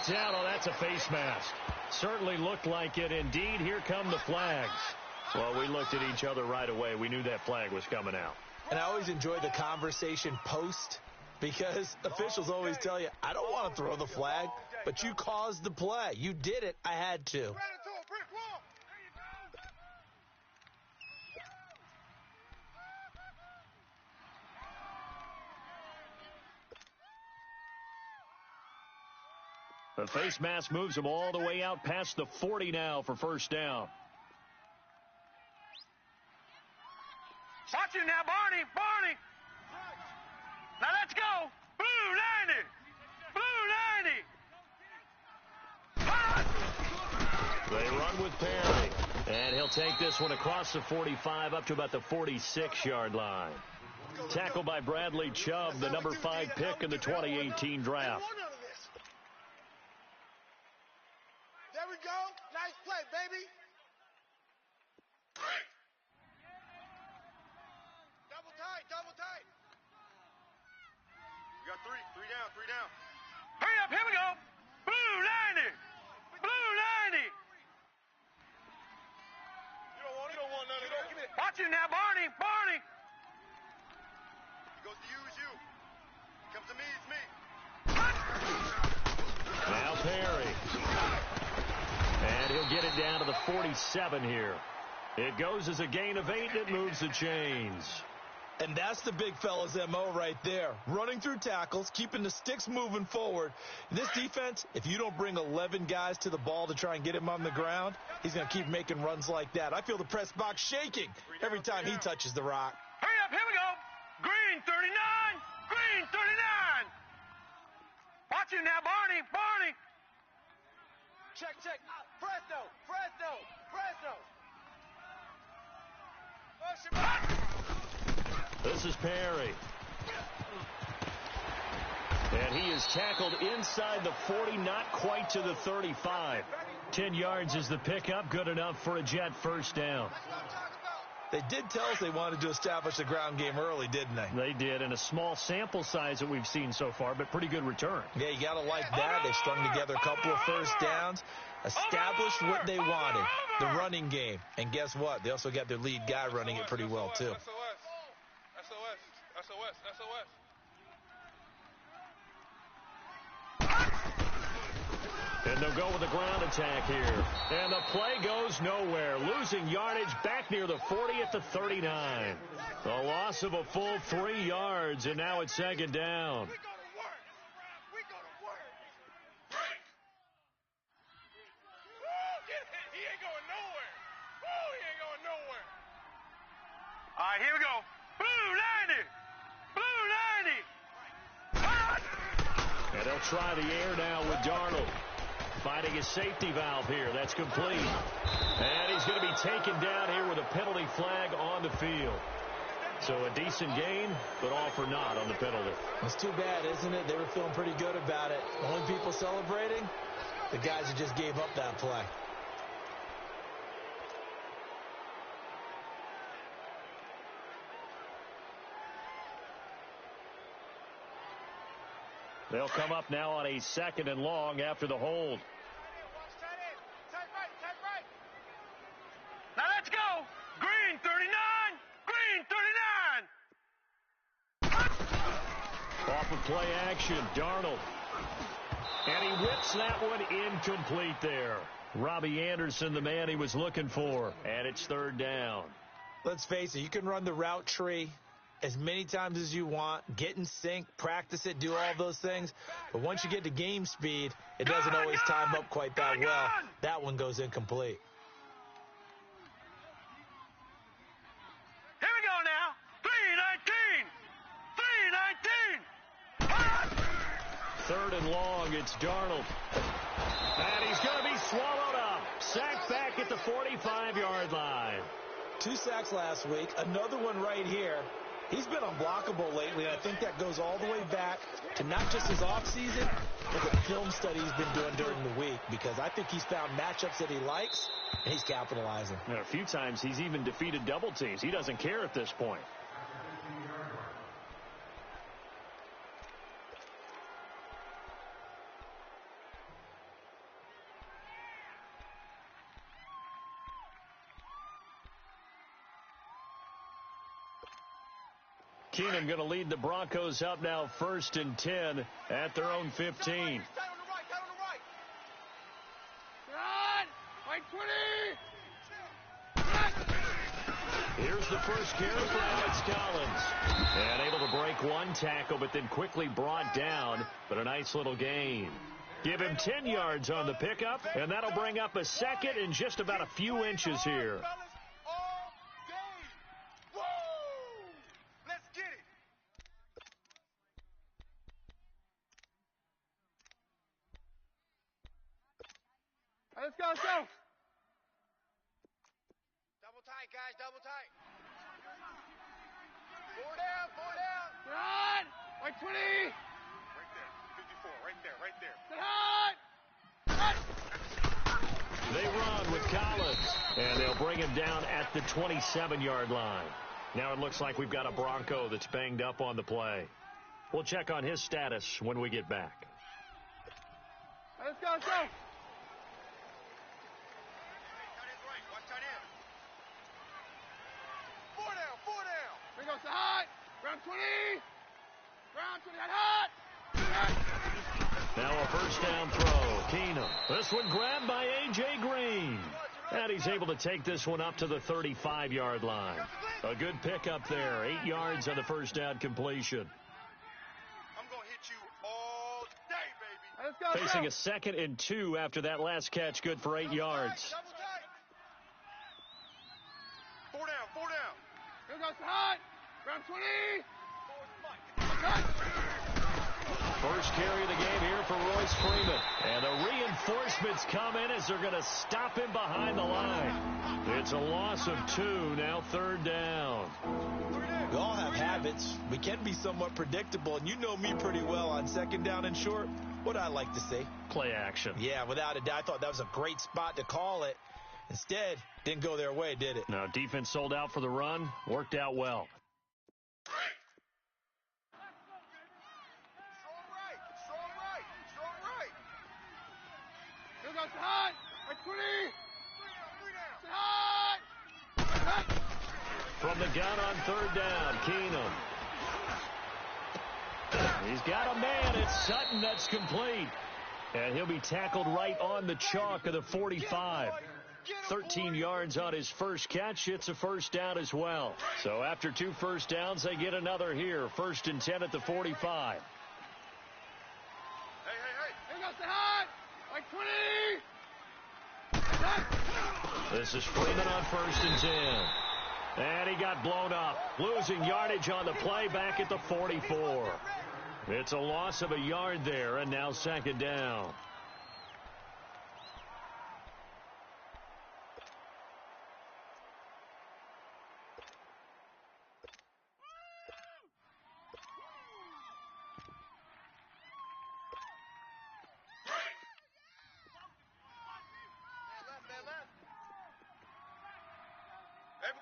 down. Oh, that's a face mask. Certainly looked like it. Indeed, here come the flags. Well, we looked at each other right away. We knew that flag was coming out. And I always enjoy the conversation post because officials always tell you, I don't want to throw the flag, but you caused the play. You did it. I had to. The face mask moves him all the way out past the 40 now for first down. Watch you now, Barney. Barney. Now let's go. Blue 90. Blue 90. They run with Perry. And he'll take this one across the 45 up to about the 46-yard line. Tackled by Bradley Chubb, the number 5 pick in the 2018 draft. There we go. Nice play, baby. Double tight, double tight. We got three down. Hurry up, here we go. Blue 90. Blue 90. You don't want none of that. Watch you now, Barney. Barney. He goes to you, it's you. He comes to me, it's me. Now Perry. And he'll get it down to the 47 here. It goes as a gain of 8, and it moves the chains. And that's the big fella's M.O. right there. Running through tackles, keeping the sticks moving forward. This defense, if you don't bring 11 guys to the ball to try and get him on the ground, he's going to keep making runs like that. I feel the press box shaking every time he touches the rock. Hurry up, here we go. Green 39. Green 39. Watch you now, Barney. Barney. Check. Presto. This is Perry. And he is tackled inside the 40, not quite to the 35. 10 yards is the pickup, good enough for a Jet first down. They did tell us they wanted to establish the ground game early, didn't they? They did, in a small sample size that we've seen so far, but pretty good return. Yeah, you got to like that. They strung together a couple of first downs, established what they wanted, the running game. And guess what? They also got their lead guy running it pretty well, too. SOS. And they'll go with the ground attack here. And the play goes nowhere. Losing yardage back near the 40 at the 39. The loss of a full 3 yards, and now it's second down. We go to work. He ain't going nowhere. All right, here we go. Blue 90. Blue 90. And they'll try the air now with Darnold. Finding his safety valve here. That's complete. And he's going to be taken down here with a penalty flag on the field. So a decent gain, but all for naught on the penalty. It's too bad, isn't it? They were feeling pretty good about it. Only people celebrating, the guys who just gave up that play. They'll come up now on a 2nd and long after the hold. Now let's go. Green 39. Green 39. Off of play action, Darnold. And he whips that one incomplete there. Robbie Anderson, the man he was looking for. And it's 3rd down. Let's face it, you can run the route tree as many times as you want, get in sync, practice it, do all those things. But once you get to game speed, it doesn't always time up quite that well. That one goes incomplete. Here we go now. 3-19. 3rd and long, it's Darnold. And he's going to be swallowed up. Sacked back at the 45-yard line. 2 sacks last week, another one right here. He's been unblockable lately, and I think that goes all the way back to not just his offseason, but the film study he's been doing during the week, because I think he's found matchups that he likes, and he's capitalizing. And a few times he's even defeated double teams. He doesn't care at this point. Keenum going to lead the Broncos up now 1st and 10 at their own 15. Here's the first carry for Alex Collins. And able to break one tackle, but then quickly brought down. But a nice little gain. Give him 10 yards on the pickup, and that'll bring up a second in just about a few inches here. Let's get it. Let's go, let's go. Double tight, guys, double tight. Four down, four down. Run! Like 20. Right there, 54, right there. They run with Collins, and they'll bring him down at the 27-yard line. Now it looks like we've got a Bronco that's banged up on the play. We'll check on his status when we get back. Let's go, let's go. Tight end right, watch tight end. Four down. Here goes the hot. Round 20. Round 20, hot. Now a first down throw. Keenum. This one grabbed by A.J. Green. And he's able to take this one up to the 35-yard line. A good pickup there. 8 yards on the first down completion. I'm going to hit you all day, baby. Let's go, let's Facing go. a 2nd and 2 after that last catch. Good for 8 yards. Double tight. Four down. Here goes the hot. Round 20. First carry of the game here for Royce Freeman. And the reinforcements come in as they're going to stop him behind the line. It's a loss of 2, now 3rd down. We all have habits. We can be somewhat predictable, and you know me pretty well on 2nd down and short. What I like to say? Play action. Yeah, without a doubt. I thought that was a great spot to call it. Instead, didn't go their way, did it? Now, defense sold out for the run. Worked out well. Strong right. Here goes the hot. Like 20. Three down. Hot. From the gun on 3rd down, Keenum. He's got a man. It's Sutton. That's complete. And he'll be tackled right on the chalk of the 45. 13 yards on his first catch. It's a first down as well. So after 2 first downs, they get another here. 1st and 10 at the 45. Hey. Here goes the hot. Like 20. This is Freeman on 1st and 10. And he got blown up. Losing yardage on the play back at the 44. It's a loss of a yard there, and now 2nd down.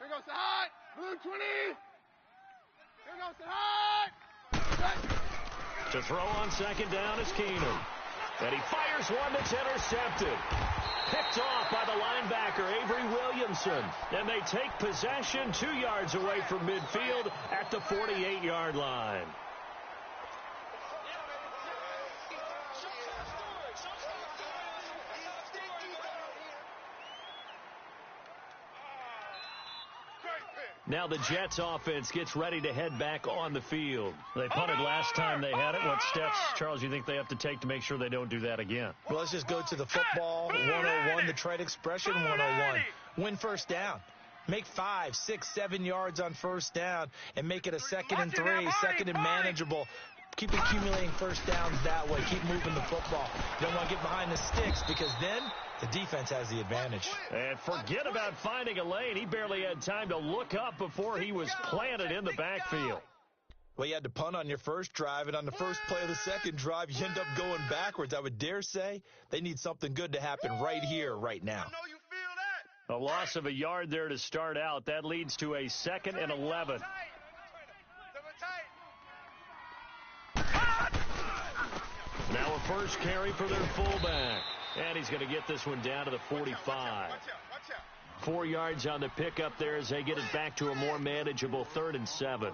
Here goes the hot. Blue 20. Here goes the hot. To throw on 2nd down is Keenum. And he fires one that's intercepted. Picked off by the linebacker, Avery Williamson. And they take possession 2 yards away from midfield at the 48-yard line. Now the Jets offense gets ready to head back on the field. They punted last time they had it. What steps, Charles, you think they have to take to make sure they don't do that again? Well, let's just go to the football 101, the trade expression 101. Win first down. Make 5, 6, 7 yards on first down and make it a 2nd and 3, 2nd and manageable. Keep accumulating first downs that way. Keep moving the football. You don't want to get behind the sticks because then the defense has the advantage. And forget about finding a lane. He barely had time to look up before he was planted in the backfield. Well, you had to punt on your first drive, and on the first play of the second drive, you end up going backwards. I would dare say they need something good to happen right here, right now. I know you feel that. A loss of a yard there to start out. That leads to a 2nd and 11. Now a first carry for their fullback. And he's going to get this one down to the 45. Watch out. 4 yards on the pickup there as they get it back to a more manageable 3rd and 7.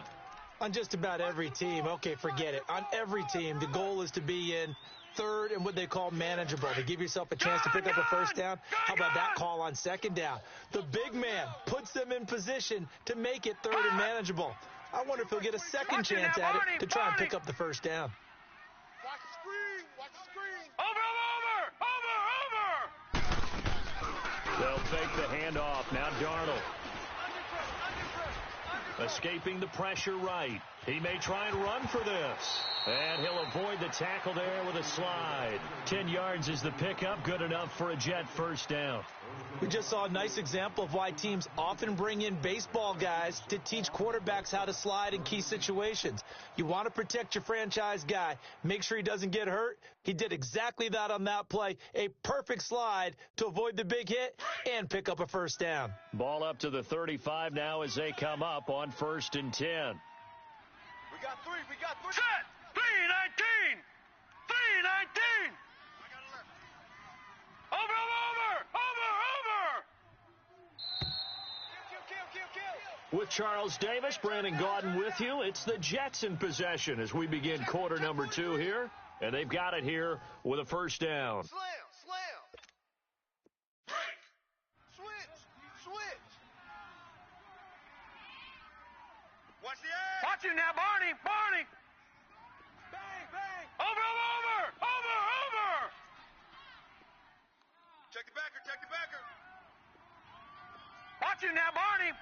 On just about every team, okay, forget it. On every team, the goal is to be in third and what they call manageable, to give yourself a chance to pick up a first down. How about that call on second down? The big man puts them in position to make it third and manageable. I wonder if he'll get a second chance at it to try and pick up the first down. Watch the screen. Watch the screen. Over! They'll fake the handoff. Now Darnold. Escaping the pressure right. He may try and run for this. And he'll avoid the tackle there with a slide. 10 yards is the pickup. Good enough for a Jet first down. We just saw a nice example of why teams often bring in baseball guys to teach quarterbacks how to slide in key situations. You want to protect your franchise guy. Make sure he doesn't get hurt. He did exactly that on that play. A perfect slide to avoid the big hit and pick up a first down. Ball up to the 35 now as they come up on 1st and 10. We got three. We got three. Set! 319! 319! I got a left. Over! Kill. With Charles Davis, Brandon Gaudin with you. It's the Jets in possession as we begin quarter number 2 here. And they've got it here with a first down. Slam. Switch. Watch the edge. Watch him now, Barney! Bang. Over! Check the backer. Watch him now, Barney!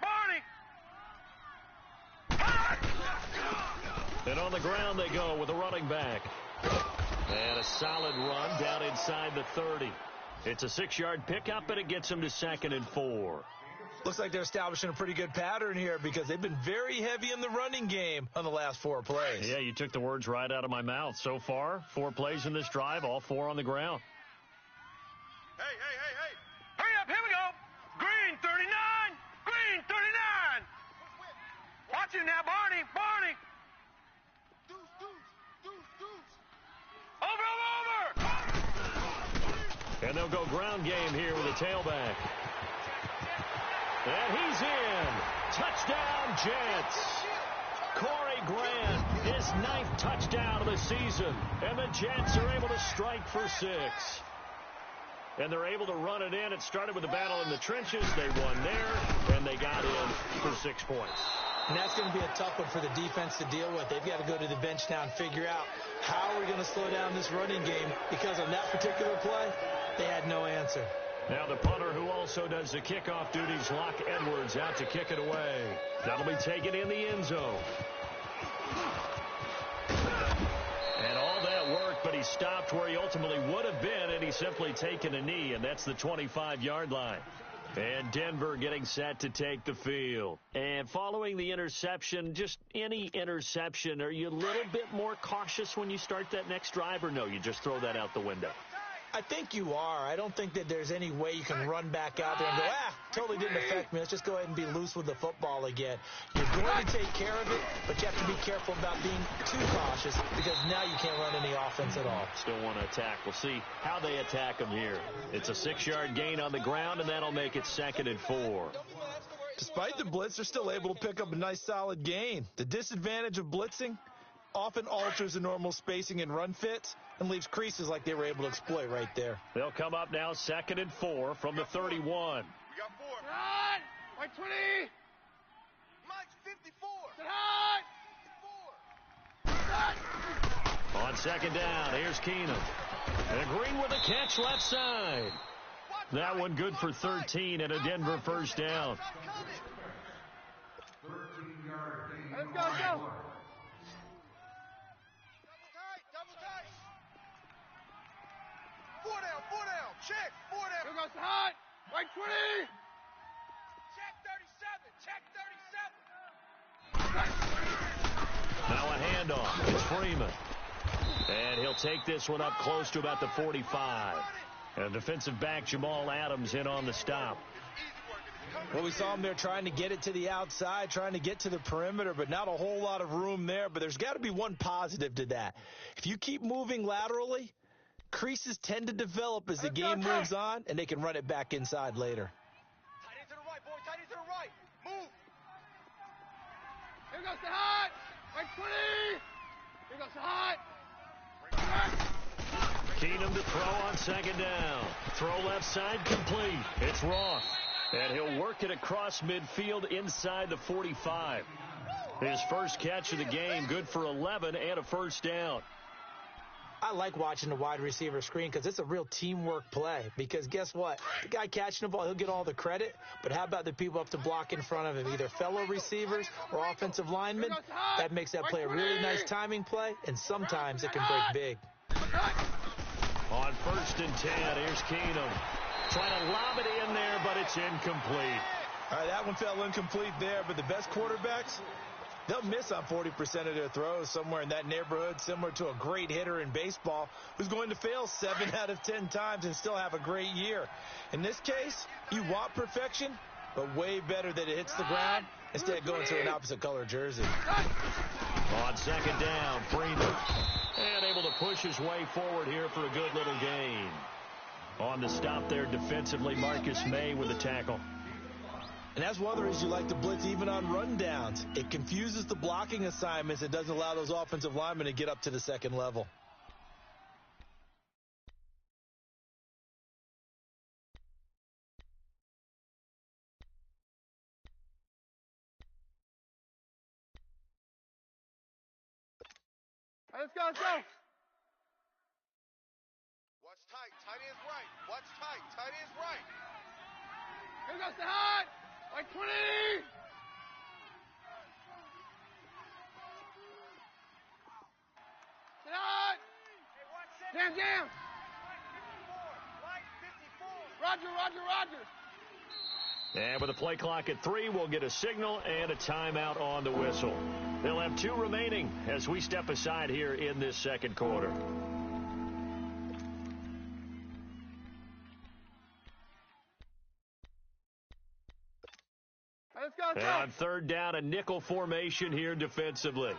And on the ground they go with a running back. And a solid run down inside the 30. It's a 6-yard pickup, and it gets them to 2nd and 4. Looks like they're establishing a pretty good pattern here because they've been very heavy in the running game on the last 4 plays. Yeah, you took the words right out of my mouth. So far, 4 plays in this drive, all 4 on the ground. Hey. Hurry up, here we go! Green 39! Watch him now, Barney! Deuce. Over! And they'll go ground game here with a tailback. And he's in. Touchdown, Jets. Corey Grant, his 9th touchdown of the season. And the Jets are able to strike for 6. And they're able to run it in. It started with a battle in the trenches. They won there, and they got in for 6 points. And that's going to be a tough one for the defense to deal with. They've got to go to the bench now and figure out how we're going to slow down this running game, because on that particular play, they had no answer. Now the punter, who also does the kickoff duties, Locke Edwards, out to kick it away. That'll be taken in the end zone. And all that work, but he stopped where he ultimately would have been, and he's simply taken a knee, and that's the 25-yard line. And Denver getting set to take the field. And following the interception, just any interception, are you a little bit more cautious when you start that next drive, or no, you just throw that out the window? I think you are. I don't think that there's any way you can run back out there and go, totally didn't affect me. Let's just go ahead and be loose with the football again. You're going to take care of it, but you have to be careful about being too cautious, because now you can't run any offense at all. Still want to attack. We'll see how they attack them here. It's a 6-yard gain on the ground, and that'll make it 2nd and 4. Despite the blitz, they're still able to pick up a nice solid gain. The disadvantage of blitzing often alters the normal spacing and run fits and leaves creases like they were able to exploit right there. They'll come up now 2nd and 4 from the 31. We got 4. Hot! Like 20! Mike's 54. Hot! On 2nd down, here's Keenum. And Green with a catch left side. That one good for 13 and a Denver first down. Let's go! Double tight. 4 down. Check. 4 down. Here goes the hot! Like 20! Check 37. Now a handoff. It's Freeman. And he'll take this one up close to about the 45. And defensive back Jamal Adams in on the stop. Well, we saw him there trying to get it to the outside, trying to get to the perimeter, but not a whole lot of room there. But there's got to be one positive to that. If you keep moving laterally, creases tend to develop as the game moves on, and they can run it back inside later. Tight end to the right, boy. Tight end to the right. Move. Here goes the hot! Here goes the hot. Keenum to throw on second down. Throw left side complete. It's Roth. And he'll work it across midfield inside the 45. His first catch of the game, good for 11 and a first down. I like watching the wide receiver screen because it's a real teamwork play. Because guess what? The guy catching the ball, he'll get all the credit. But how about the people up to block in front of him, either fellow receivers or offensive linemen? That makes that play a really nice timing play, and sometimes it can break big. On 1st and 10, here's Keenum. Trying to lob it in there, but it's incomplete. All right, that one fell incomplete there, but the best quarterbacks, they'll miss on 40% of their throws, somewhere in that neighborhood, similar to a great hitter in baseball who's going to fail 7 out of 10 times and still have a great year. In this case, you want perfection, but way better that it hits the ground instead of going to an opposite color jersey. On second down, Freeman. And able to push his way forward here for a good little gain. On the stop there defensively, Marcus May with a tackle. And that's one of the reasons you like to blitz even on rundowns. It confuses the blocking assignments. It doesn't allow those offensive linemen to get up to the second level. Let's go, let's go. Watch tight. Tight end's right. Watch tight. Tight end's right. Here goes the hot. Like 20. Sit hot. Jam, jam. Roger, roger, roger. And with a play clock at 3, we'll get a signal and a timeout on the whistle. They'll have 2 remaining as we step aside here in this second quarter. Let's go, let's And go. on 3rd down, a nickel formation here defensively. Tight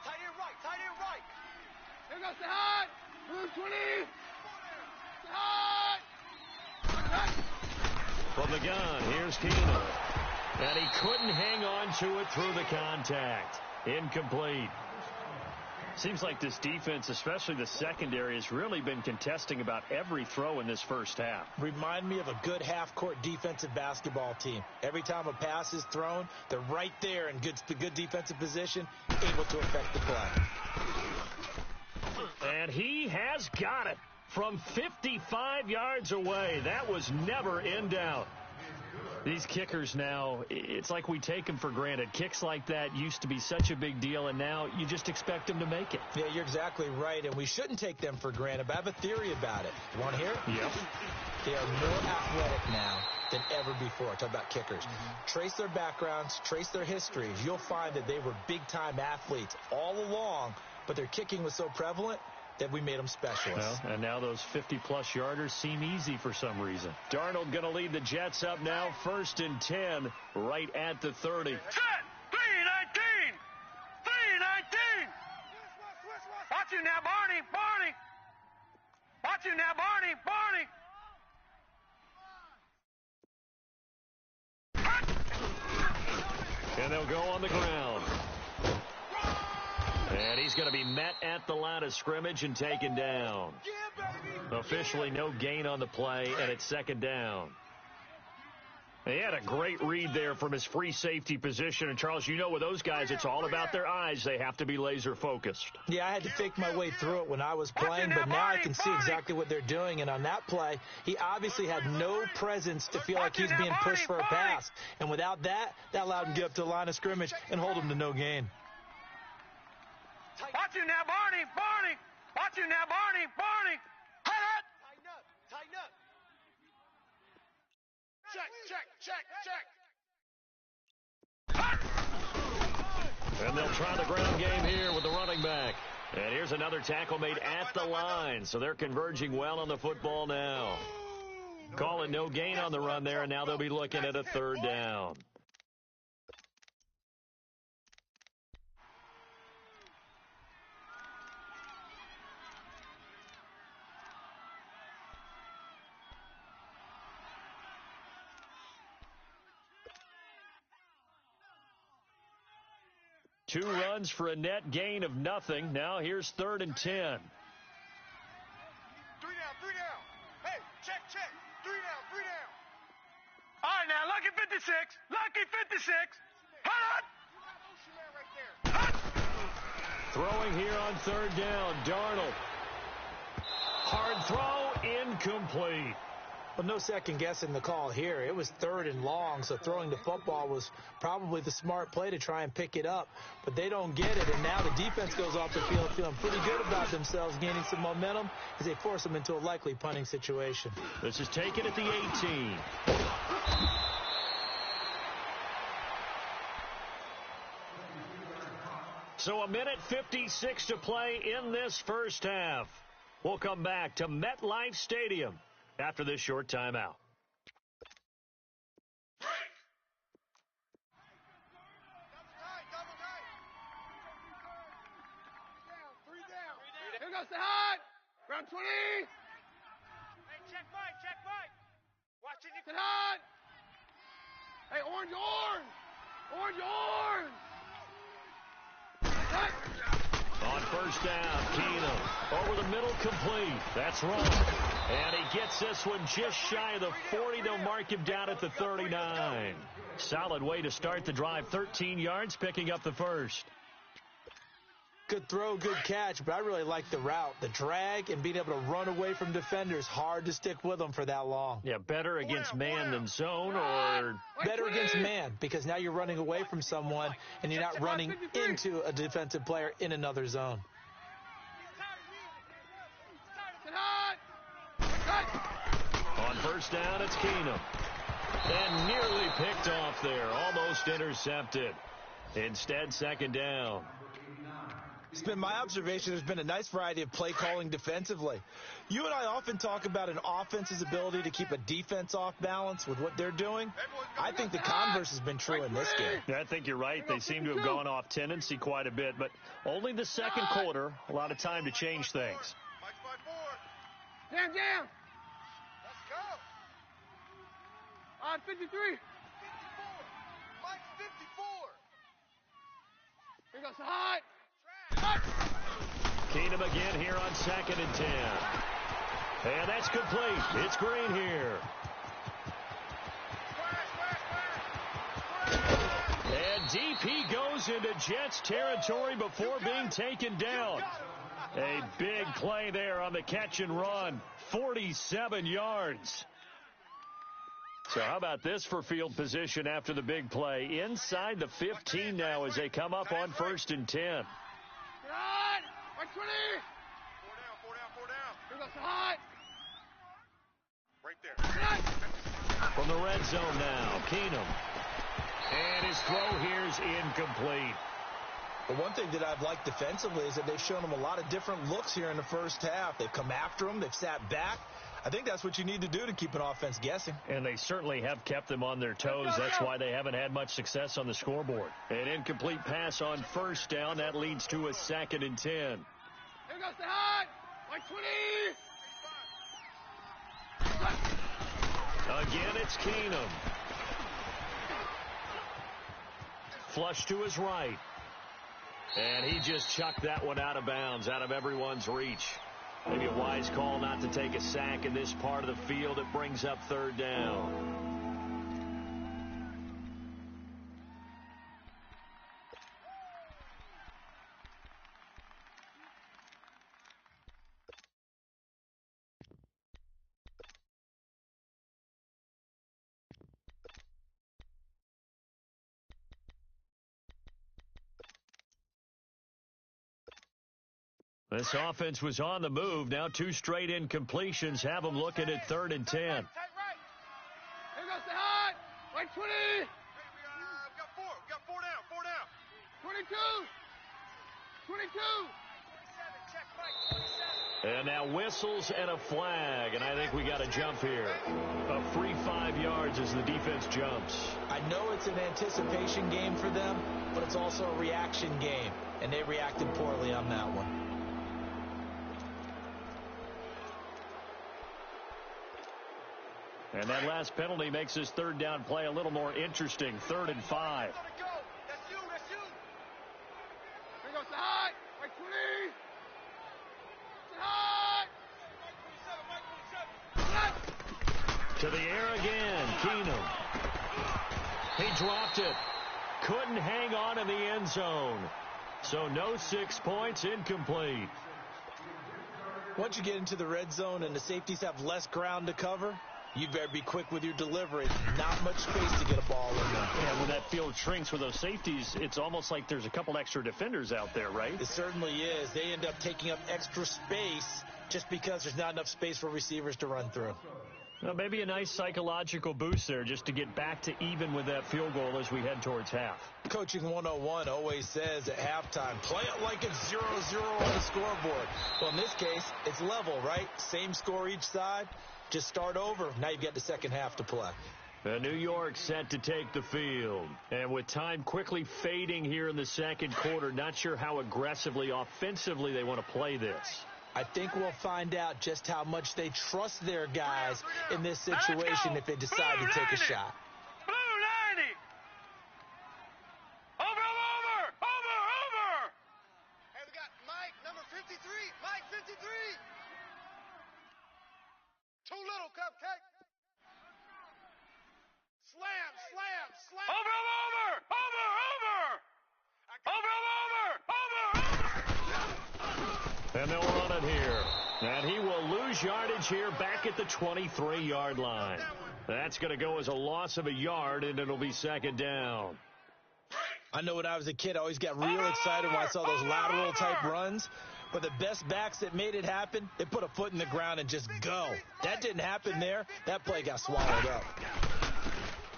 end right. Tight end right. Here goes the hot. Blue 20. The hot. From the gun, here's Keenum. And he couldn't hang on to it through the contact. Incomplete. Seems like this defense, especially the secondary, has really been contesting about every throw in this first half. Remind me of a good half-court defensive basketball team. Every time a pass is thrown, they're right there in good defensive position, able to affect the play. And he has got it from 55 yards away. That was never in doubt. These kickers now, it's like we take them for granted. Kicks like that used to be such a big deal, and now you just expect them to make it. Yeah, you're exactly right, and we shouldn't take them for granted, but I have a theory about it. You want to hear it? Yep. They are more athletic now than ever before. Talk about kickers. Trace their backgrounds, trace their histories. You'll find that they were big-time athletes all along, but their kicking was so prevalent that we made them specialists. Well, and now those 50-plus yarders seem easy for some reason. Darnold going to lead the Jets up now, 1st and 10, right at the 30. Set. 319. 319. Watch you now, Barney. Barney. Watch you now, Barney. Barney. And they'll go on the ground. And he's going to be met at the line of scrimmage and taken down. Officially no gain on the play, and it's 2nd down. He had a great read there from his free safety position. And, Charles, you know with those guys, it's all about their eyes. They have to be laser-focused. Yeah, I had to fake my way through it when I was playing, but now I can see exactly what they're doing. And on that play, he obviously had no presence to feel like he's being pushed for a pass. And without that, that allowed him to get up to the line of scrimmage and hold him to no gain. Watch you now, Barney. Barney. Watch you now, Barney. Barney. Hut. Tighten up. Check. And they'll try the ground game here with the running back. And here's another tackle made at the line. So they're converging well on the football now. Calling no gain on the run there, and now they'll be looking at a 3rd down. 2 runs for a net gain of nothing. Now here's 3rd and 10. 3 down, 3 down. Hey, check. 3 down, 3 down. All right, now, lucky 56. Lucky 56. Hut! Hut! Throwing here on 3rd down, Darnold. Hard throw, incomplete. Well, no second guessing the call here. It was 3rd and long, so throwing the football was probably the smart play to try and pick it up. But they don't get it, and now the defense goes off the field feeling pretty good about themselves, gaining some momentum as they force them into a likely punting situation. This is taken at the 18. So 1:56 to play in this first half. We'll come back to MetLife Stadium after this short timeout. Double tight. 3 down. Here goes the hut. Round 20. Hey, check Mike. Watch it. The hut. Hey, orange. Hut. On first down, Keenum over the middle, complete. That's wrong. And he gets this one just shy of the 40. They'll mark him down at the 39. Solid way to start the drive. 13 yards, picking up the first. Good throw, good catch, but I really like the route. The drag and being able to run away from defenders, hard to stick with them for that long. Yeah, better against man than zone, or Better against man, because now you're running away from someone and you're not running into a defensive player in another zone. on first down, it's Keenum. And nearly picked off there, almost intercepted. Instead, 2nd down. It's been my observation there's been a nice variety of play calling defensively. You and I often talk about an offense's ability to keep a defense off balance with what they're doing. I think the converse has been true in this game. Yeah, I think you're right. They seem to have gone off tendency quite a bit, but only the second quarter, a lot of time to change things. Mike's by 4. Jam. Let's go. On 53. 54. Mike's 54. Here goes the hot. Keenum again here on 2nd and 10. And that's complete. It's Green here. And deep he goes into Jets territory before being taken down. A big play there on the catch and run. 47 yards. So how about this for field position after the big play? Inside the 15 now as they come up on 1st and 10. Run! 20. 4 down. Here goes the hot. Right there. From the red zone now, Keenum. And his throw here is incomplete. The one thing that I've liked defensively is that they've shown them a lot of different looks here in the first half. They've come after them. They've sat back. I think that's what you need to do to keep an offense guessing. And they certainly have kept them on their toes. That's why they haven't had much success on the scoreboard. An incomplete pass on 1st down. That leads to a 2nd and 10. Here goes the hot. 20. Again, it's Keenum. Flush to his right. And he just chucked that one out of bounds, out of everyone's reach. Maybe a wise call not to take a sack in this part of the field. It brings up 3rd down. This offense was on the move. Now 2 straight incompletions have them looking at 3rd and 10. Here goes the hot. 20. Hey, we got 4. We got 4 down. 4 down. 22. 22. 27. Check Mike. 27. And now whistles and a flag, and I think we got a jump here. A free 5 yards as the defense jumps. I know it's an anticipation game for them, but it's also a reaction game, and they reacted poorly on that one. And that last penalty makes this 3rd down play a little more interesting. 3rd and 5. That's you. To the air again, Keenum. He dropped it. Couldn't hang on in the end zone. So no 6 points, incomplete. Once you get into the red zone and the safeties have less ground to cover, you better be quick with your delivery. Not much space to get a ball in there. And when that field shrinks with those safeties, it's almost like there's a couple extra defenders out there, right? It certainly is. They end up taking up extra space just because there's not enough space for receivers to run through. Well, maybe a nice psychological boost there just to get back to even with that field goal as we head towards half. Coaching 101 always says at halftime, play it like it's 0-0 on the scoreboard. Well, in this case, it's level, right? Same score each side. Just start over. Now you've got the second half to play. New York set to take the field. And with time quickly fading here in the second quarter, not sure how aggressively, offensively they want to play this. I think we'll find out just how much they trust their guys in this situation if they decide to take a shot. Blue 90. Over. Hey, we got Mike, number 53. Mike, 53. Too little, Cupcake. Slam. Over. And they'll run it here. And he will lose yardage here back at the 23-yard line. That's going to go as a loss of a yard, and it'll be second down. I know when I was a kid, I always got real excited when I saw those lateral-type runs. But the best backs that made it happen, they put a foot in the ground and just go. That didn't happen there. That play got swallowed up.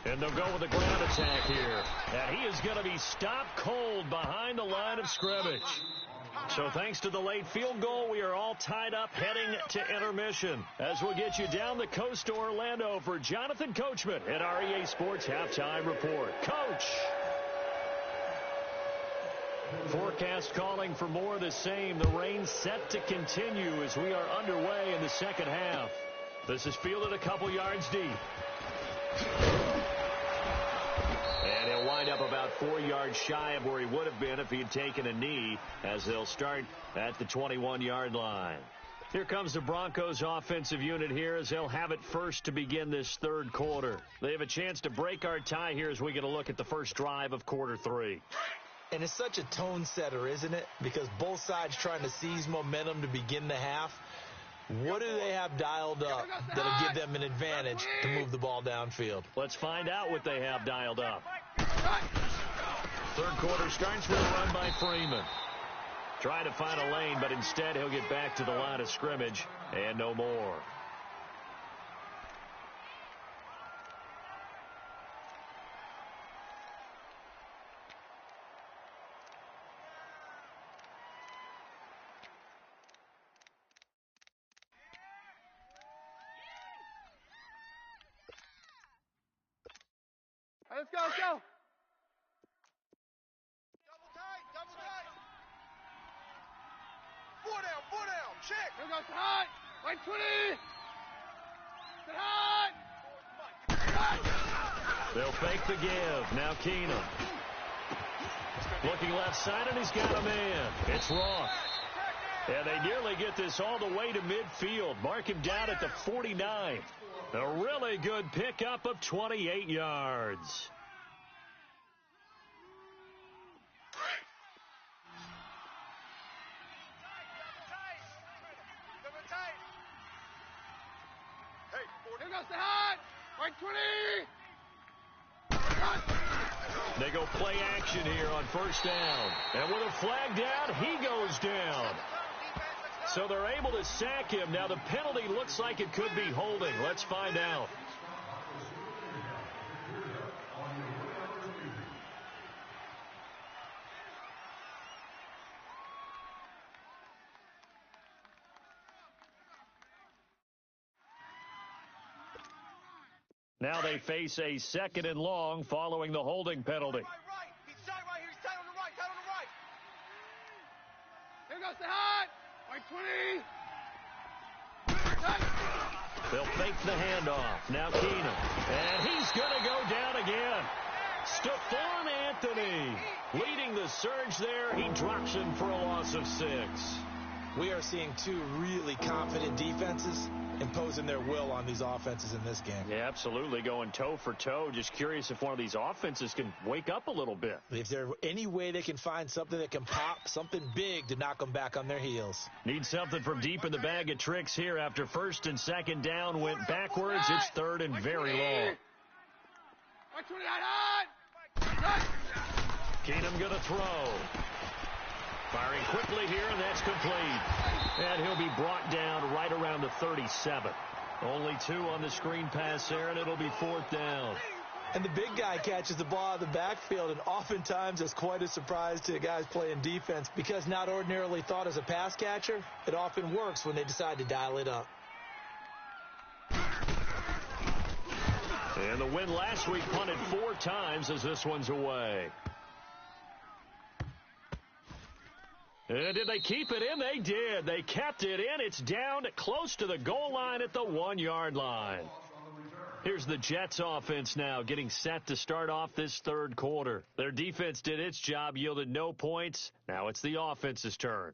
And they'll go with a ground attack here. And he is going to be stopped cold behind the line of scrimmage. So thanks to the late field goal, we are all tied up heading to intermission. As we'll get you down the coast to Orlando for Jonathan Coachman at our EA Sports Halftime Report. Coach! Forecast calling for more of the same. The rain set to continue as we are underway in the second half. This is fielded a couple yards deep. And he'll wind up about 4 yards shy of where he would have been if he had taken a knee, as they'll start at the 21-yard line. Here comes the Broncos offensive unit here as they'll have it first to begin this third quarter. They have a chance to break our tie here as we get a look at the first drive of quarter 3. And it's such a tone setter, isn't it? Because both sides trying to seize momentum to begin the half. What do they have dialed up that'll give them an advantage to move the ball downfield? Let's find out what they have dialed up. Third quarter starts with a run by Freeman. Trying to find a lane, but instead he'll get back to the line of scrimmage and no more. Let's go. Double tight. 4 down, check. Here goes the hot. Right 20. Hot. They'll fake the give. Now Keenum. Looking left side, and he's got a man. It's Roth. And they nearly get this all the way to midfield. Mark him down at the 49. A really good pickup of 28 yards. Here goes the hot. Right 20. They go play action here on first down. And with a flag down, he goes down. So they're able to sack him. Now the penalty looks like it could be holding. Let's find out. Now they face a second and long following the holding penalty. Right. He's tight right here. He's tight on the right. Here goes the hot. Right 20. They'll fake the handoff. Now Keenum. And he's going to go down again. Stephon Anthony leading the surge there. He drops him for a loss of 6. We are seeing two really confident defenses imposing their will on these offenses in this game. Yeah, absolutely, going toe for toe. Just curious if one of these offenses can wake up a little bit. If there's any way they can find something that can pop, something big to knock them back on their heels. Need something from deep in the bag of tricks here after first and second down went backwards. It's third and very long. Keenum going to throw. Firing quickly here, and that's complete. And he'll be brought down right around the 37. Only 2 on the screen pass there, and it'll be 4th down. And the big guy catches the ball out of the backfield, and oftentimes it's quite a surprise to guys playing defense because not ordinarily thought as a pass catcher, it often works when they decide to dial it up. And the win last week punted 4 times as this one's away. And did they keep it in? They did. They kept it in. It's down close to the goal line at the 1-yard line. Here's the Jets offense now getting set to start off this third quarter. Their defense did its job, yielded no points. Now it's the offense's turn.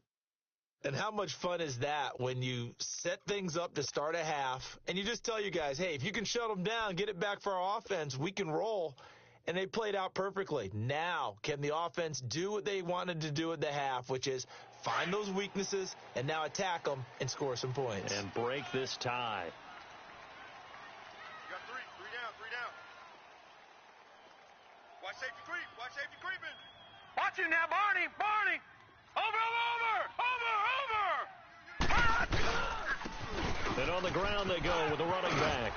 And how much fun is that when you set things up to start a half and you just tell you guys, hey, if you can shut them down, get it back for our offense, we can roll. And they played out perfectly. Now, can the offense do what they wanted to do at the half, which is find those weaknesses and now attack them and score some points? And break this tie. You got 3 down, 3 down. Watch safety creep, watch safety creeping. Watch it now, Barney, Barney. Over. And on the ground they go with the running back.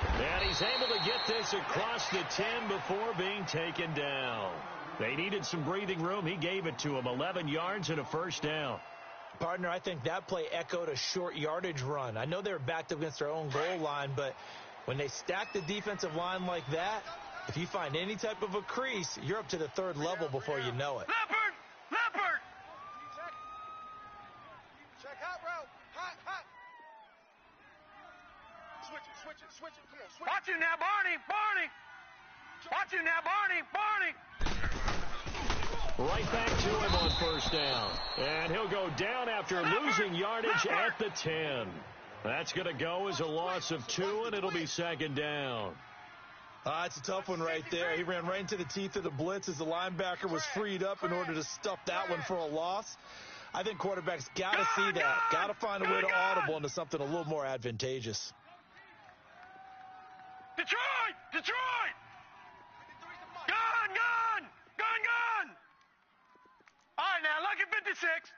And he's able to get this across the 10 before being taken down. They needed some breathing room. He gave it to him. 11 yards and a first down. Partner, I think that play echoed a short yardage run. I know they were backed up against their own goal line, but when they stack the defensive line like that, if you find any type of a crease, you're up to the 3rd level before you know it. Leopard! Check hot route. Hot. Switch it. Come on, switch it. Watch it now, Barney! Watch it now, Barney! Right back to him on first down. And he'll go down after losing yardage at the 10. That's going to go as a loss of 2, and it'll be 2nd down. It's a tough one right there. He ran right into the teeth of the blitz as the linebacker was freed up in order to stuff that one for a loss. I think quarterbacks got to see that. Got to find a way to audible into something a little more advantageous. Detroit! Gun! All right, now, lucky 56.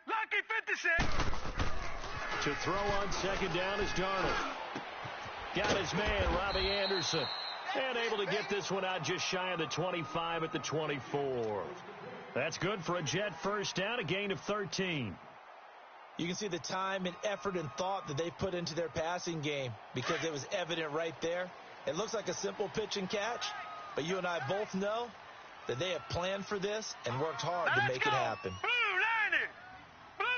To throw on 2nd down is Darnold. Got his man, Robbie Anderson. And able to get this one out just shy of the 25 at the 24. That's good for a Jet first down, a gain of 13. You can see the time and effort and thought that they put into their passing game because it was evident right there. It looks like a simple pitch and catch, but you and I both know that they have planned for this and worked hard to make it happen. Blue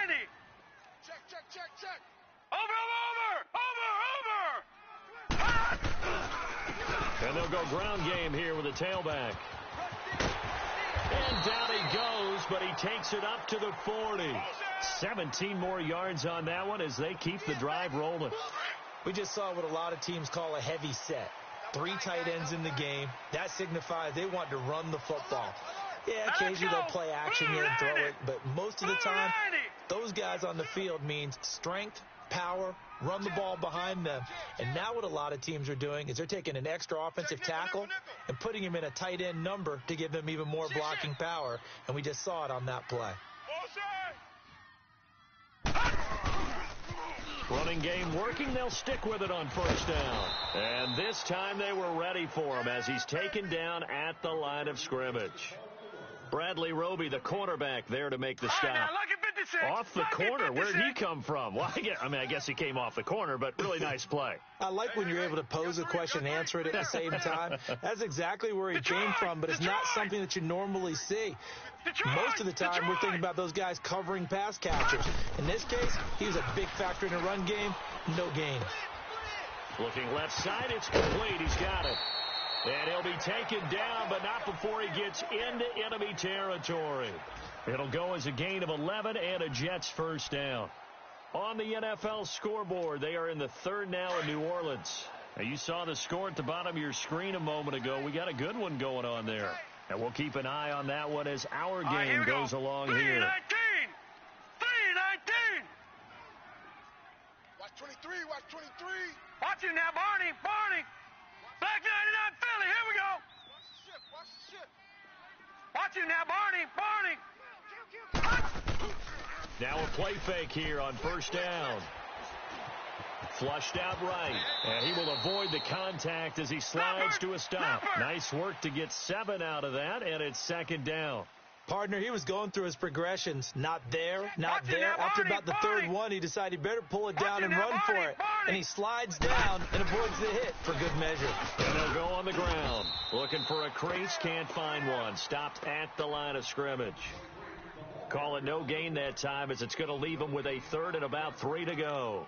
90! Check. Over! And they'll go ground game here with a tailback. And down he goes, but he takes it up to the 40. 17 more yards on that one as they keep the drive rolling. We just saw what a lot of teams call a heavy set. 3 tight ends in the game. That signifies they want to run the football. Yeah, occasionally they'll play action here and throw it, but most of the time, those guys on the field means strength, power, run the ball behind them. And now what a lot of teams are doing is they're taking an extra offensive tackle and putting him in a tight end number to give them even more blocking power, and we just saw it on that play. Running game working. They'll stick with it on first down. And this time they were ready for him as he's taken down at the line of scrimmage. Bradley Roby, the cornerback, there to make the stop. Off the corner. Where did he come from? Well, I guess he came off the corner, but really nice play. I like when you're able to pose a question and answer it at the same time. That's exactly where he came from, but it's not something that you normally see. Most of the time, we're thinking about those guys covering pass catchers. In this case, he was a big factor in the run game. No gain. Looking left side, it's complete. He's got it. And he'll be taken down, but not before he gets into enemy territory. It'll go as a gain of 11 and a Jets first down. On the NFL scoreboard, they are in the third now in New Orleans. Now, you saw the score at the bottom of your screen a moment ago. We got a good one going on there. And we'll keep an eye on that one as our game goes along here. 3-19! 3-19! Watch 23, watch 23. Watch him now, Barney, Barney. Black 99 Philly, here we go. Watch the ship, watch the ship. Watch him now, Barney, Barney. Now a play fake here on first down. Flushed out right, and he will avoid the contact as he slides to a stop. Nice work to get 7 out of that, and it's second down. Partner, he was going through his progressions. Not there, not there. After about the third one, he decided he better pull it down and run for it. And he slides down and avoids the hit for good measure. And they'll go on the ground. Looking for a crease, can't find one. Stopped at the line of scrimmage. Call it no gain that time as it's going to leave him with a third and about 3 to go.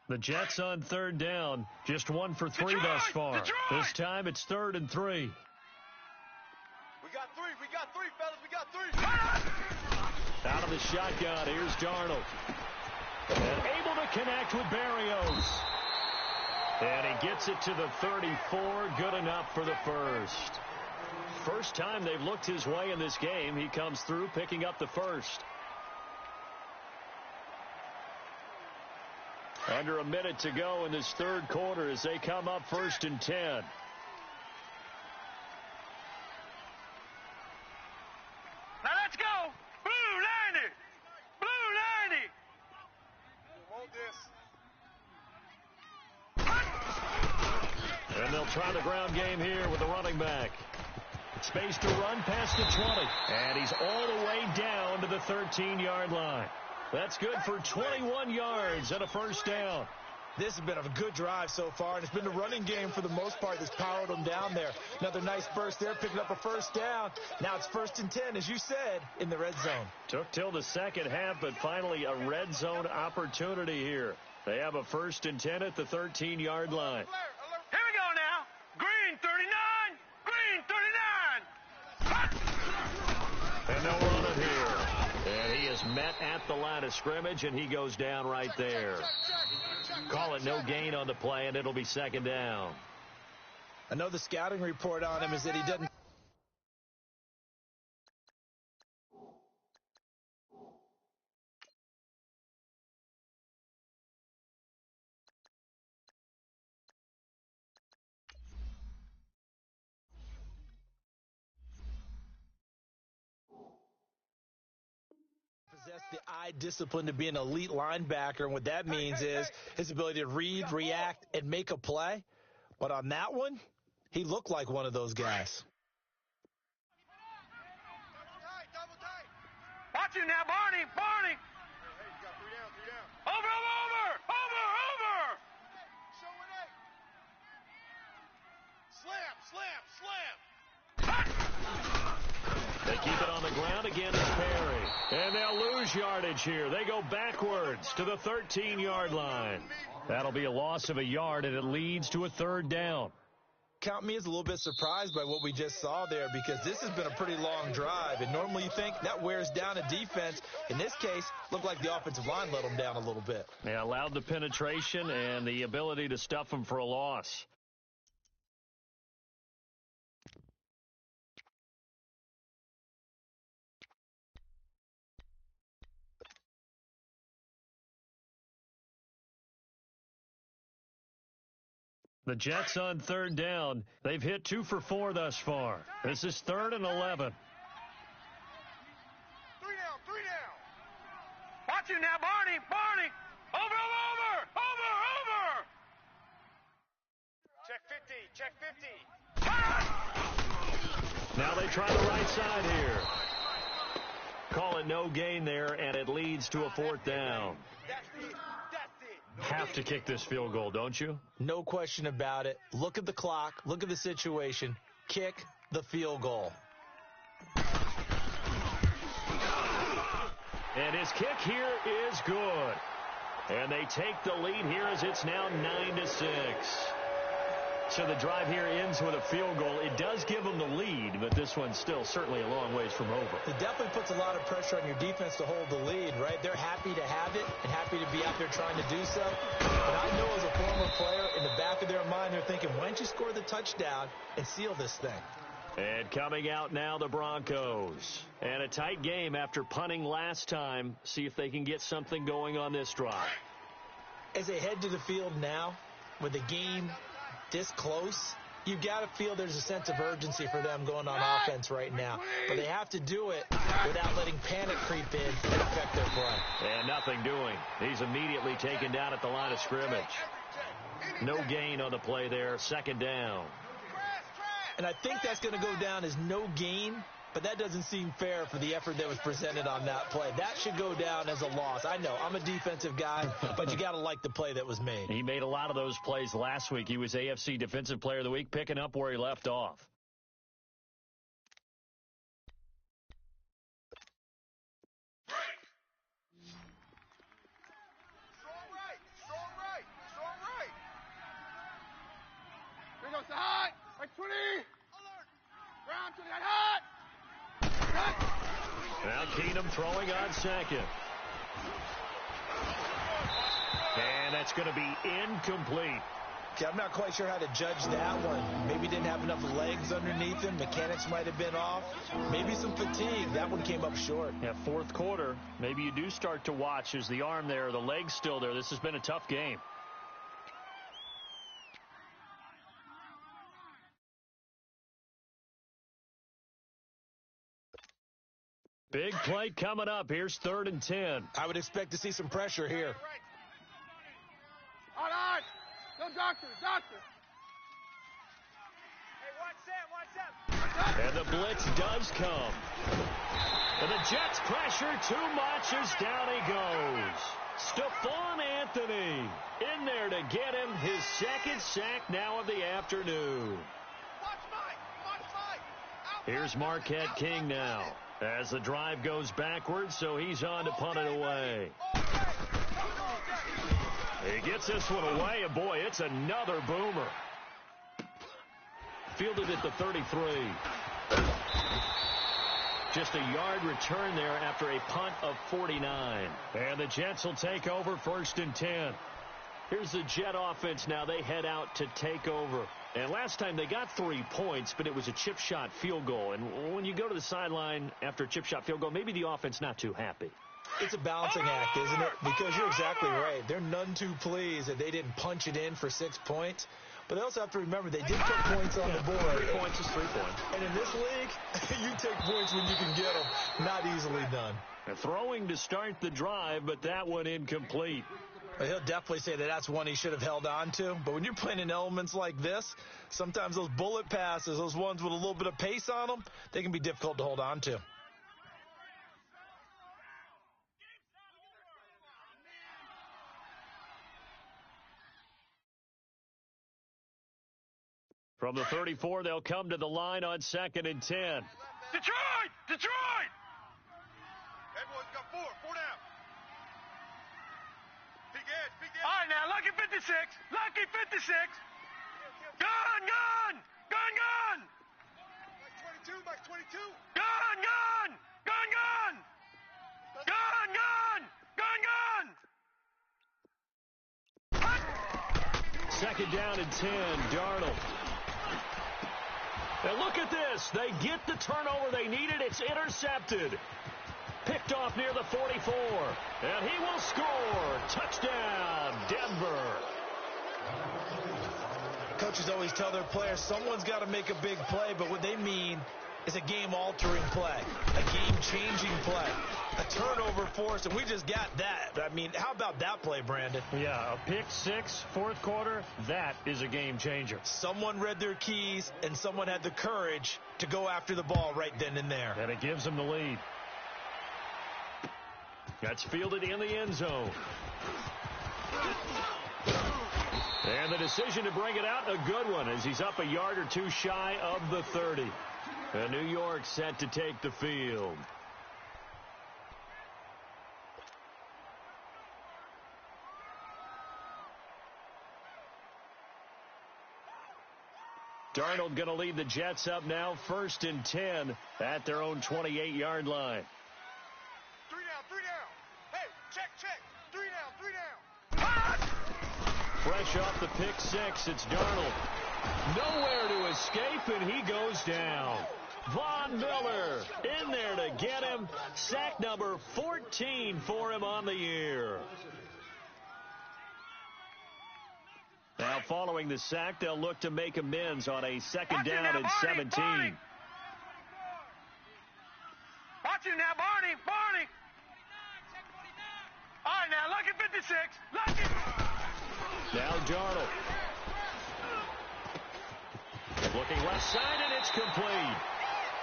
The Jets on third down, just 1 for 3 thus far. This time it's 3rd and 3. We got 3, fellas, we got 3. Out of the shotgun, here's Darnold. And able to connect with Berrios. And he gets it to the 34, good enough for the first. First time they've looked his way in this game, he comes through picking up the first. Under a minute to go in this third quarter as they come up 1st and 10. Now let's go. Blue 90. Blue 90. Want this. And they'll try the ground game here with the running back. Space to run past the 20. And he's all the way down to the 13-yard line. That's good for 21 yards and a first down. This has been a good drive so far, and it's been the running game for the most part that's powered them down there. Another nice burst there, picking up a first down. Now it's 1st and 10, as you said, in the red zone. Took till the second half, but finally a red zone opportunity here. They have a 1st and 10 at the 13-yard line. Here we go now. Green 39. Green 39. And they'll run it here. And he is met at the line of scrimmage, and he goes down right there. Call it no gain on the play, and it'll be second down. I know the scouting report on him is that he doesn't. Possess the eye discipline to be an elite linebacker, and what that means is his ability to read, react, and make a play. But on that one, he looked like one of those guys. Double tight. Watch him now, Barney, Barney. Hey, you got 3 down, 3 down. Over. Show it 8. Slam. They keep it on the ground again as Perry. And they'll lose yardage here. They go backwards to the 13-yard line. That'll be a loss of a yard, and it leads to a 3rd down. Count me as a little bit surprised by what we just saw there, because this has been a pretty long drive, and normally you think that wears down a defense. In this case, looked like the offensive line let them down a little bit. They allowed the penetration and the ability to stuff them for a loss. The Jets on 3rd down. They've hit 2 for 4 thus far. This is 3rd and 11. 3 down. Watch him now, Barney, Barney. Over. Check 50. Now they try the right side here. Call it no gain there, and it leads to a 4th down. That's it. Have to kick this field goal, don't you? No question about it. Look at the clock. Look at the situation. Kick the field goal. And his kick here is good. And they take the lead here as it's now 9-6. So the drive here ends with a field goal. It does give them the lead, but this one's still certainly a long ways from over. It definitely puts a lot of pressure on your defense to hold the lead, right? They're happy to have it and happy to be out there trying to do so. But I know as a former player, in the back of their mind, they're thinking, why don't you score the touchdown and seal this thing? And coming out now, the Broncos. And a tight game after punting last time. See if they can get something going on this drive. As they head to the field now, with the game this close, you've got to feel there's a sense of urgency for them going on offense right now. But they have to do it without letting panic creep in and affect their play. And nothing doing. He's immediately taken down at the line of scrimmage. No gain on the play there. Second down. And I think that's going to go down as no gain, but that doesn't seem fair for the effort that was presented on that play. That should go down as a loss. I know, I'm a defensive guy, but you got to like the play that was made. He made a lot of those plays last week. He was AFC Defensive Player of the Week, picking up where he left off. Here goes the hot. Like 20. Ground to the hot. Now Keenum throwing on second. And that's going to be incomplete. Okay, I'm not quite sure how to judge that one. Maybe didn't have enough legs underneath him. Mechanics might have been off. Maybe some fatigue. That one came up short. Yeah, fourth quarter. Maybe you do start to watch. Is the arm there, the leg's still there? This has been a tough game. Big play coming up. Here's 3rd and 10. I would expect to see some pressure here. All right. No doctor. Hey, watch Sam. And the blitz does come. And the Jets pressure too much as down he goes. Stephon Anthony in there to get him his second sack now of the afternoon. Here's Marquette King now as the drive goes backwards, so he's on to punt it away. He gets this one away, and boy, it's another boomer. Fielded at the 33. Just a yard return there after a punt of 49. And the Jets will take over 1st and 10. Here's the Jet offense now. They head out to take over. And last time they got 3 points, but it was a chip shot field goal. And when you go to the sideline after a chip shot field goal, maybe the offense not too happy. It's a balancing act, isn't it? Because you're exactly right. They're none too pleased that they didn't punch it in for 6 points. But they also have to remember they did put points on the board. 3 points is 3 points. And in this league, you take points when you can get them. Not easily done. Throwing to start the drive, but that one incomplete. He'll definitely say that that's one he should have held on to. But when you're playing in elements like this, sometimes those bullet passes, those ones with a little bit of pace on them, they can be difficult to hold on to. From the 34, they'll come to the line on 2nd and 10. Detroit! Everyone's got four down. Big edge. All right, now, lucky 56. Lucky 56. Gun! Mike 22. Gun! 2nd down and 10, Darnold. And look at this. They get the turnover they needed. It's intercepted. Picked off near the 44. And he will score. Touchdown, Denver. Coaches always tell their players someone's got to make a big play, but what they mean is a game-altering play, a game-changing play, a turnover force, and we just got that. I mean, how about that play, Brandon? Yeah, a pick six, 4th quarter, that is a game changer. Someone read their keys, and someone had the courage to go after the ball right then and there. And it gives them the lead. That's fielded in the end zone. And the decision to bring it out, a good one, as he's up a yard or two shy of the 30. And New York set to take the field. Darnold going to lead the Jets up now, 1st and 10 at their own 28-yard line. 3 down. Hey, check. 3 down. Fresh off the pick six, it's Darnold. Nowhere to escape, and he goes down. Von Miller in there to get him. Sack number 14 for him on the year. Now following the sack, they'll look to make amends on a 2nd down and 17. Watch him now, Barney. All right, now, lucky 56. Lucky. Now Darnold. Looking left side, and it's complete.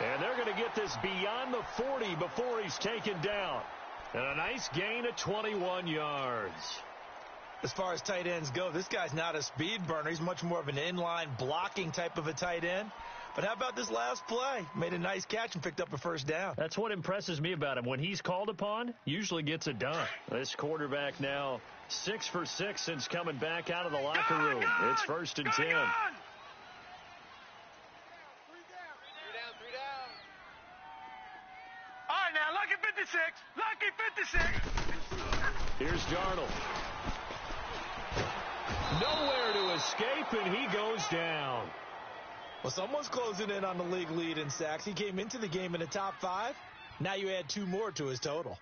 And they're going to get this beyond the 40 before he's taken down. And a nice gain of 21 yards. As far as tight ends go, this guy's not a speed burner. He's much more of an inline blocking type of a tight end. But how about this last play? Made a nice catch and picked up a 1st down. That's what impresses me about him. When he's called upon, usually gets it done. This quarterback now 6 for 6 since coming back out of the locker room. It's 1st and 10. All right, now, lucky 56. Lucky 56. Here's Darnold. Nowhere to escape, and he goes down. Well, someone's closing in on the league lead in sacks. He came into the game in the top 5. Now you add 2 more to his total.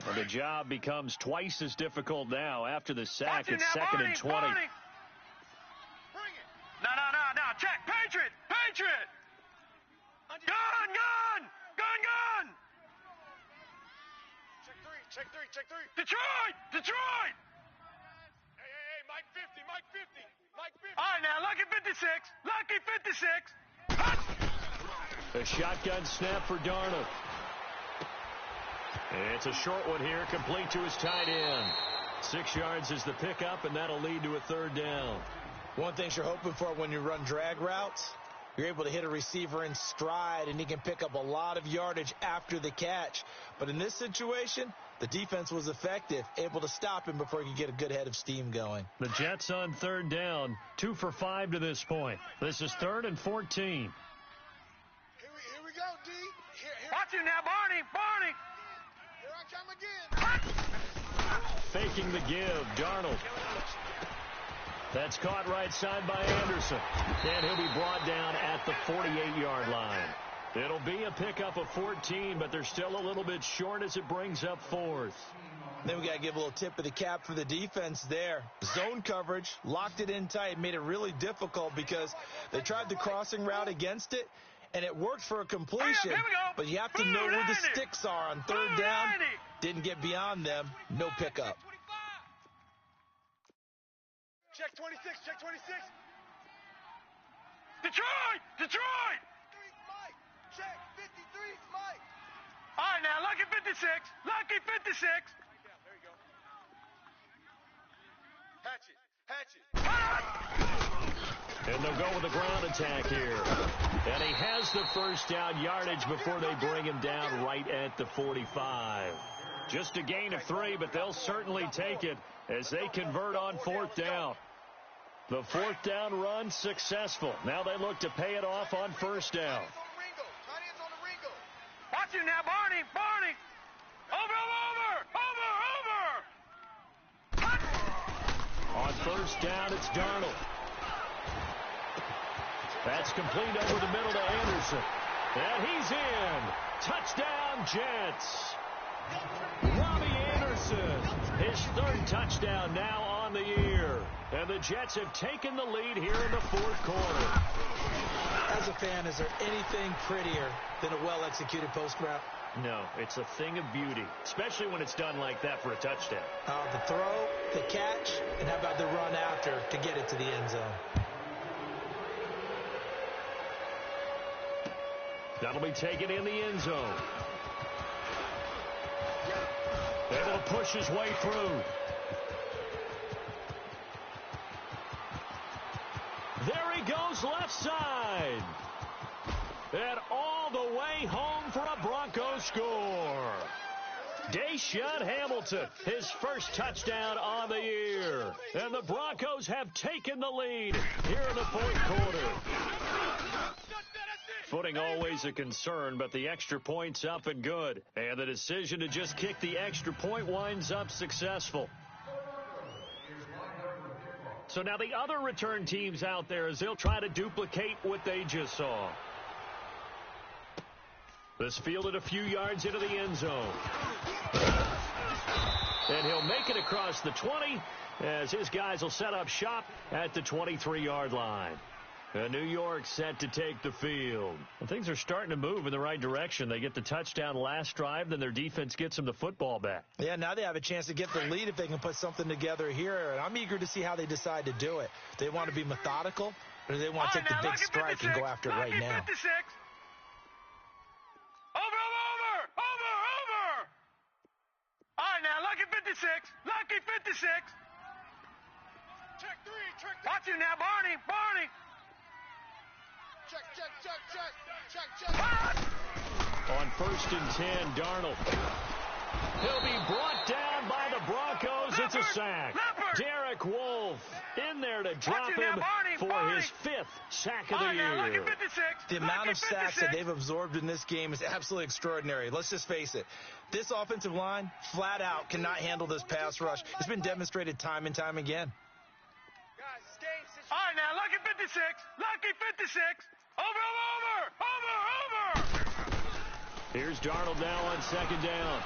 And the job becomes twice as difficult now after the sack. Watch it It's now, 2nd and 20. Barney. No. Check. Patriot. Gun. Check three. Detroit. Hey, Mike 50. All right, now, lucky 56. A shotgun snap for Darnold. It's a short one here, complete to his tight end. 6 yards is the pickup, and that'll lead to a 3rd down. One thing you're hoping for when you run drag routes, you're able to hit a receiver in stride, and he can pick up a lot of yardage after the catch. But in this situation, the defense was effective, able to stop him before he could get a good head of steam going. The Jets on 3rd down, 2 for 5 to this point. This is 3rd and 14. Here we go, D. Here. Watch him now, Barney. Here I come again. Faking the give, Darnold. That's caught right side by Anderson. And he'll be brought down at the 48-yard line. It'll be a pickup of 14, but they're still a little bit short as it brings up 4th. Then we got to give a little tip of the cap for the defense there. Zone coverage, locked it in tight, made it really difficult because they tried the crossing route against it, and it worked for a completion. But you have to know where the sticks are on 3rd down. Didn't get beyond them. No pickup. Check 26. Detroit. Mike. Check 53, Mike. All right, now, lucky 56. There you go. Hatch it. And they'll go with the ground attack here. And he has the 1st down yardage before they bring him down right at the 45. Just a gain of 3, but they'll certainly take it as they convert on 4th down. The 4th down run successful. Now they look to pay it off on 1st down. Watch him now, Barney. Over. On 1st down, it's Darnold. That's complete over the middle to Anderson. And he's in. Touchdown, Jets. Robbie Anderson, his 3rd touchdown now on the year. And the Jets have taken the lead here in the 4th quarter. As a fan, is there anything prettier than a well-executed post route? No, it's a thing of beauty, especially when it's done like that for a touchdown. The throw, the catch, and how about the run after to get it to the end zone? That'll be taken in the end zone. Able to push his way through. There he goes left side. And all the way home for a Broncos score. Deshaun Hamilton, his first touchdown on the year. And the Broncos have taken the lead here in the fourth quarter. Footing always a concern, but the extra point's up and good. And the decision to just kick the extra point winds up successful. So now the other return teams out there, as they'll try to duplicate what they just saw. This fielded a few yards into the end zone. And he'll make it across the 20 as his guys will set up shop at the 23-yard line. And New York set to take the field. Well, things are starting to move in the right direction. They get the touchdown last drive, then their defense gets them the football back. Yeah, now they have a chance to get the lead if they can put something together here. And I'm eager to see how they decide to do it. They want to be methodical, or do they want to take the big strike and go after it right now? 56. Over. All right, now, lucky 56. Lucky 56. Check three. Watch you now, Barney. Check. On 1st and 10, Darnold. He'll be brought down by the Broncos. It's a sack. Derek Wolfe in there to drop him for his 5th sack of the year. The amount of sacks that they've absorbed in this game is absolutely extraordinary. Let's just face it. This offensive line, flat out, cannot handle this pass rush. It's been demonstrated time and time again. All right, now, lucky 56. Lucky 56. Over. Here's Darnold now on 2nd down.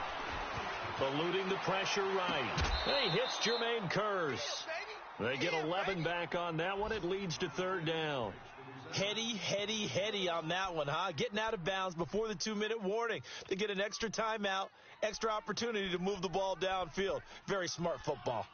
Eluding the pressure right. He hits Jermaine Kearse. They get 11 back on that one. It leads to 3rd down. Heady on that one, huh? Getting out of bounds before the 2-minute warning. They get an extra timeout, extra opportunity to move the ball downfield. Very smart football.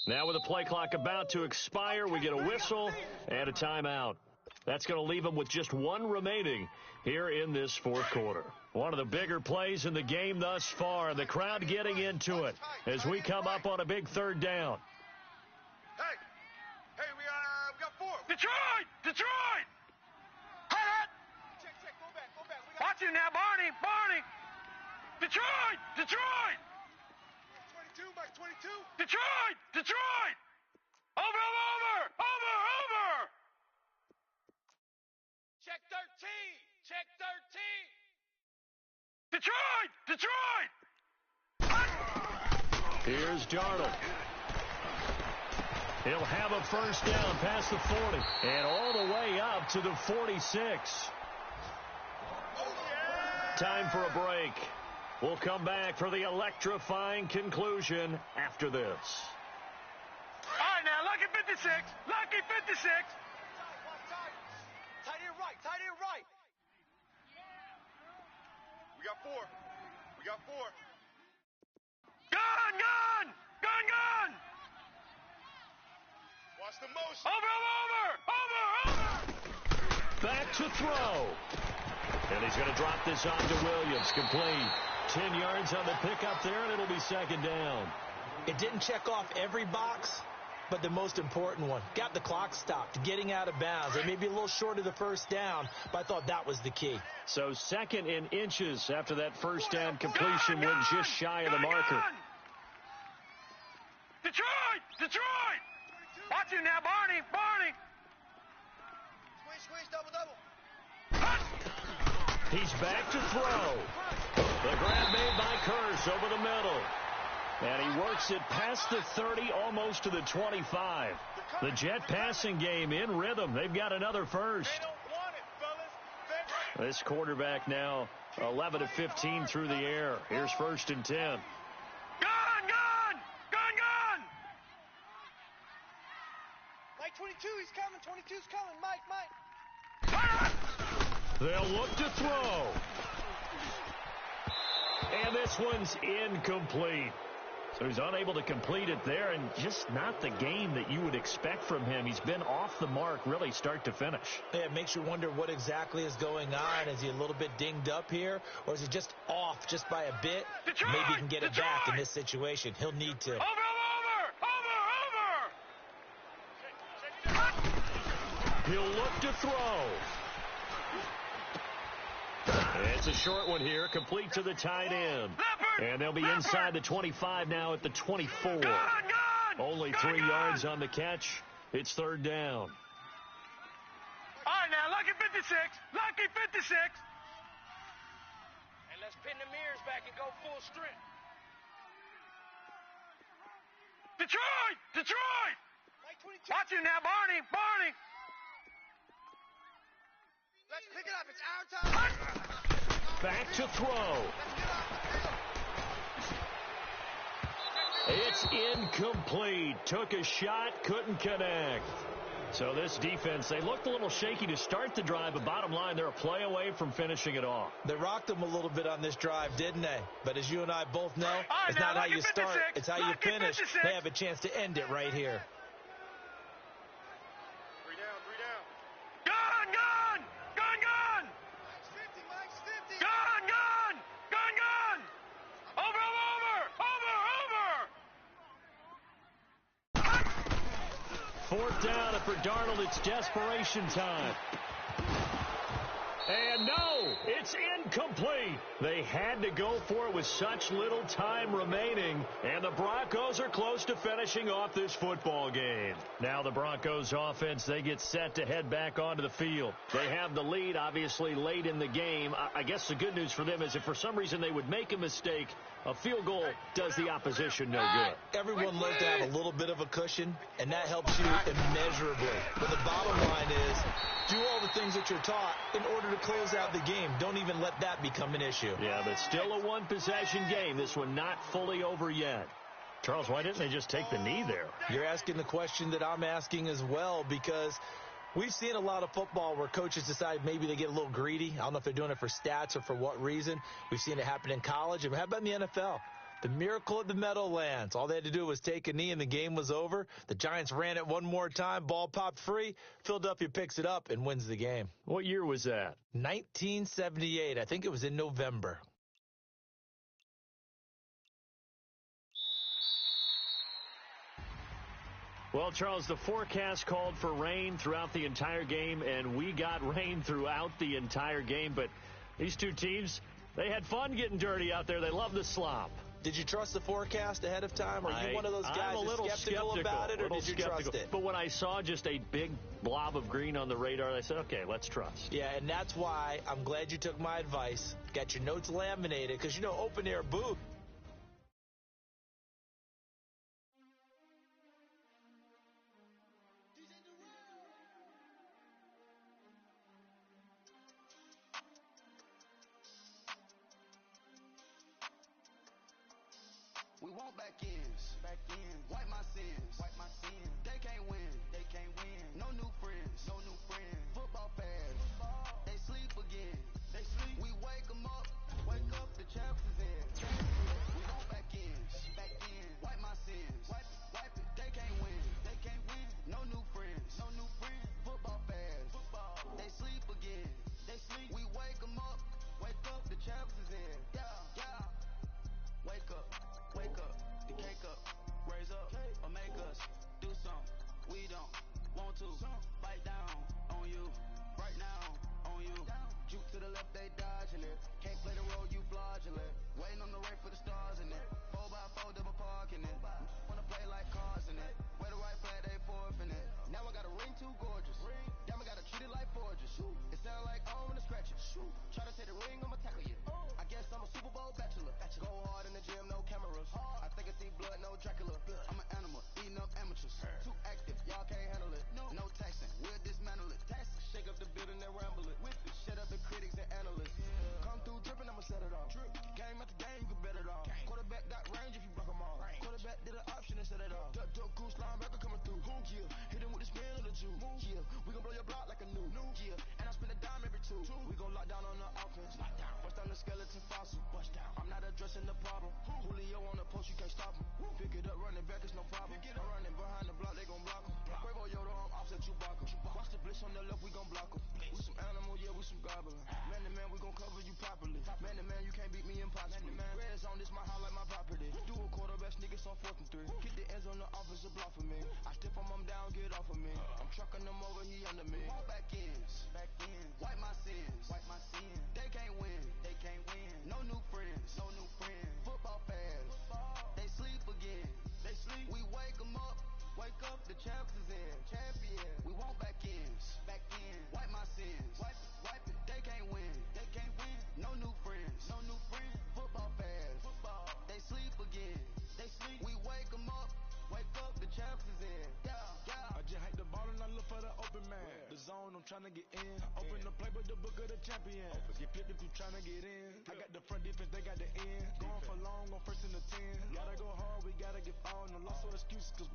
Now with the play clock about to expire, we get a whistle and a timeout. That's going to leave them with just one remaining here in this fourth quarter. One of the bigger plays in the game thus far. The crowd getting into it as we come up on a big 3rd down. Hey, we got 4. Detroit! Hut! Check, go back. Watch you now, Barney! Detroit! 22, Mike, 22. Detroit! Over! Check 13. Detroit! Here's Darnold. He'll have a 1st down past the 40 and all the way up to the 46. Time for a break. We'll come back for the electrifying conclusion after this. All right, now, lucky 56. Tight end right. We got 4. Gun! Watch the motion. Over! Back to throw. And he's going to drop this on to Williams. Complete. 10 yards on the pickup there, and it'll be 2nd down. It didn't check off every box, but the most important one. Got the clock stopped, getting out of bounds. They may be a little short of the 1st down, but I thought that was the key. So 2nd in inches after that 1st down completion went just shy of the marker. Detroit! Watch you now, Barney! Squeeze, double. He's back to throw. The grab made by Kearse over the middle. And he works it past the 30, almost to the 25. The Jet passing game in rhythm. They've got another first. This quarterback now 11 of 15 through the air. Here's 1st and 10. Gun! Mike, 22, he's coming. 22's coming. Mike. They'll look to throw. And this one's incomplete. So he's unable to complete it there, and just not the game that you would expect from him. He's been off the mark really start to finish. Yeah, it makes you wonder what exactly is going on. Is he a little bit dinged up here, or is he just off just by a bit? Detroit! Maybe he can get it Detroit! back in this situation. He'll need to. Over! He'll look to throw. It's a short one here, complete to the tight end. And they'll be inside the 25 now at the 24. Only 3 yards on the catch. It's third down. All right, now, lucky 56. Lucky 56. And let's pin the mirrors back and go full strength. Detroit! Detroit! Watch it now, Barney. Barney. Let's pick it up. It's our time. Back to throw. It's incomplete. Took a shot, couldn't connect. So this defense, they looked a little shaky to start the drive, but bottom line, they're a play away from finishing it off. They rocked them a little bit on this drive, didn't they? But as you and I both know, it's now, not how you start, 56. it's how you Lucky finish. 56. They have a chance to end it right here. 3 down, 3 down. Gun, gun! Gun, gun! Mike's 50, Mike's 50. Gun, gun! Gun, gun! Over, over, over, over! Fourth down, and for Darnold, it's desperation time. And no, it's incomplete. They had to go for it with such little time remaining, and the Broncos are close to finishing off this football game. Now the Broncos offense, they get set to head back onto the field. They have the lead, obviously, late in the game. I guess the good news for them is if for some reason they would make a mistake, a field goal does the opposition no good. Everyone loves to have a little bit of a cushion, and that helps you immeasurably. But the bottom line is, do all the things that you're taught in order to close out the game. Don't even let that become an issue. Yeah, but still a one-possession game. This one not fully over yet. Charles, why didn't they just take the knee there? You're asking the question that I'm asking as well, because we've seen a lot of football where coaches decide maybe they get a little greedy. I don't know if they're doing it for stats or for what reason. We've seen it happen in college. And how about in the NFL? The miracle at the Meadowlands. All they had to do was take a knee and the game was over. The Giants ran it one more time. Ball popped free. Philadelphia picks it up and wins the game. What year was that? 1978. I think it was in November. Well, Charles, the forecast called for rain throughout the entire game, and we got rain throughout the entire game. But these two teams, they had fun getting dirty out there. They love the slop. Did you trust the forecast ahead of time? Are you one of those guys I'm a little skeptical about it, or did you trust it? But when I saw just a big blob of green on the radar, I said, okay, let's trust. Yeah, and that's why I'm glad you took my advice. Got your notes laminated, because, you know, open-air booth. We want back ends, wipe my sins, they can't win, no new friends, football fans, they sleep again, we wake them up, the champs is in, we want back ends, wipe my sins, wipe it, they can't win, no new friends, football fans, they sleep again, we wake them up, the champs is in, yeah, wake up, the cake up, raise up, or make us do something we don't want to. Bite down on you, right now on you. Juke to the left, they dodging it. Can't play the role, you fraudulent. Waiting on the rain for the stars in it. 4x4 double parking it. Wanna play like cars in it. Where the right flag, they forfeit it. Now I got a ring too gorgeous. Damn, I gotta treat it like forges. It sound like arm in the scratches. Try to take the ring, I'ma tackle you. I guess I'm a Super Bowl bachelor. Go hard in the gym, no cameras. I think I see blood, no Dracula. I'm an animal, eating up amateurs. Too active, y'all can't handle it. No taxing, we'll dismantle it. Shake up the building and ramble it. Shut up the critics and analysts. Come through dripping, I'ma set it off. Game after game, you can bet it off. Quarterback got range if you broke them all. Quarterback did an option and set it off. Duck, goose, linebacker coming through. Yeah, hit him with the spin of the Jew. Yeah, we gon' blow your block like a new. Yeah, and I spend a dime every two. We gon' lock down on the offense. First time to a skeleton fossil. I'm not addressing the problem. Julio on the post, you can't stop him. Pick it up, running back, it's no problem. I'm running behind the block, they gon' block him. Quavo Yoda, I'm offset Chewbacca. Watch the blitz on the left, we gon' block him. We some animal, yeah, we some goblin. Man to man, we gon' cover you properly. Man to man, you can't beat me impossibly. Red zone, this my house like my property. Do a quarterback sneakers on 4th and 3. Hit the ends on the offensive block for me. I step on him down, get off of me. I'm trucking them over, he under me. Walk back ends, wipe my sins, They can't win, No new friends, Football fast, they sleep again. We wake 'em up, the champs is in. We want back ends, wipe my sins, wipe it. They can't win, No new friends, Football fast, they sleep again. We wake 'em up, the champs is in. I just hike the ball and I look for the open man. The zone, I'm trying to get in. Open the playbook, the book of the champion. Get flipped if you trying to get in. I got the front defense, they got the end. Going for long on 1st and the 10. Gotta go hard, we gotta get all. No loss or excuses, cause